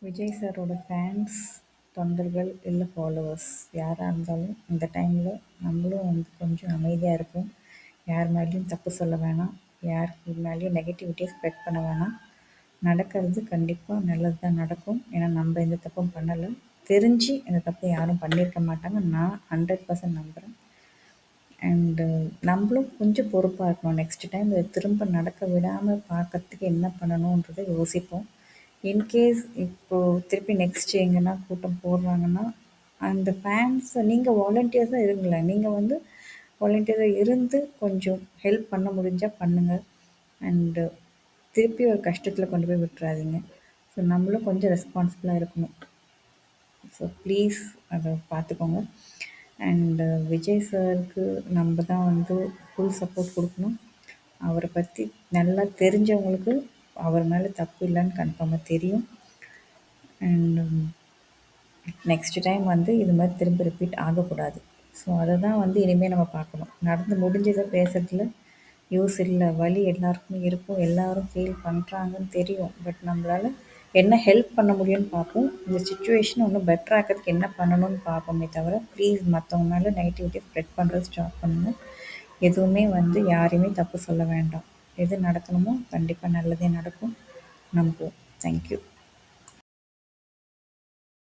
விஜய் சாரோட ஃபேன்ஸ், தொண்டர்கள் இல்லை ஃபாலோவர்ஸ் யாராக இருந்தாலும் இந்த டைமில் நம்மளும் வந்து கொஞ்சம் அமைதியாக இருப்போம். யார் மேலேயும் தப்பு சொல்ல வேணாம். யாருக்கு மேலேயும் நெகட்டிவிட்டியை ஸ்ப்ரெட் பண்ண வேணாம். நடக்கிறது கண்டிப்பாக நல்லது தான் நடக்கும். ஏன்னா நம்ம எந்த தப்பும் பண்ணலை. தெரிஞ்சு இந்த தப்பு யாரும் பண்ணியிருக்க மாட்டாங்க. நான் 100% நம்புகிறேன். அண்டு நம்மளும் கொஞ்சம் பொறுப்பாக இருக்கணும். நெக்ஸ்ட் டைம் இதை திரும்ப நடக்க விடாமல் பார்க்கறதுக்கு என்ன பண்ணணுன்றதை யோசிப்போம். இன்கேஸ் இப்போது திருப்பி நெக்ஸ்ட் எங்கன்னா கூட்டம் போடுறாங்கன்னா அந்த ஃபேன்ஸை நீங்கள் வாலண்டியர்ஸாக இருங்களேன். நீங்கள் வந்து வாலண்டியராக இருந்து கொஞ்சம் ஹெல்ப் பண்ண முடிஞ்சால் பண்ணுங்கள். அண்டு திருப்பி ஒரு கஷ்டத்தில் கொண்டு போய் விட்டுறாதீங்க. ஸோ நம்மளும் கொஞ்சம் ரெஸ்பான்சிபிளாக இருக்கணும். ஸோ ப்ளீஸ் அதை பார்த்துக்கோங்க. அண்டு விஜய் சாருக்கு நம்ம தான் வந்து ஃபுல் சப்போர்ட் கொடுக்கணும். அவரை பற்றி நல்லா தெரிஞ்சவங்களுக்கு அவர் மேலே தப்பு இல்லைன்னு கன்ஃபார்மாக தெரியும். அண்ட் நெக்ஸ்ட் டைம் வந்து இது மாதிரி திரும்ப ரிப்பீட் ஆகக்கூடாது. ஸோ அதை தான் வந்து இனிமேல் நம்ம பார்க்கணும். நடந்து முடிஞ்சதை பேசுறதுல யூஸ் இல்லை. வலி எல்லாருக்குமே இருக்கும். எல்லோரும் ஃபீல் பண்ணுறாங்கன்னு தெரியும். பட் நம்மளால் என்ன ஹெல்ப் பண்ண முடியும்னு பார்ப்போம். இந்த சுச்சுவேஷனை இன்னும் பெட்டர் ஆக்கிறதுக்கு என்ன பண்ணணும்னு பார்ப்போமே தவிர ப்ளீஸ் மற்றவங்க மேலே நெகட்டிவிட்டி ஸ்ப்ரெட் பண்ணுறது ஸ்டாப் பண்ணுங்கள். எதுவுமே வந்து யாரையுமே தப்பு சொல்ல வேண்டாம். எது நடக்கணுமோ கண்டிப்பாக நல்லதே நடக்கும். நம்புவோம். தேங்க்யூ.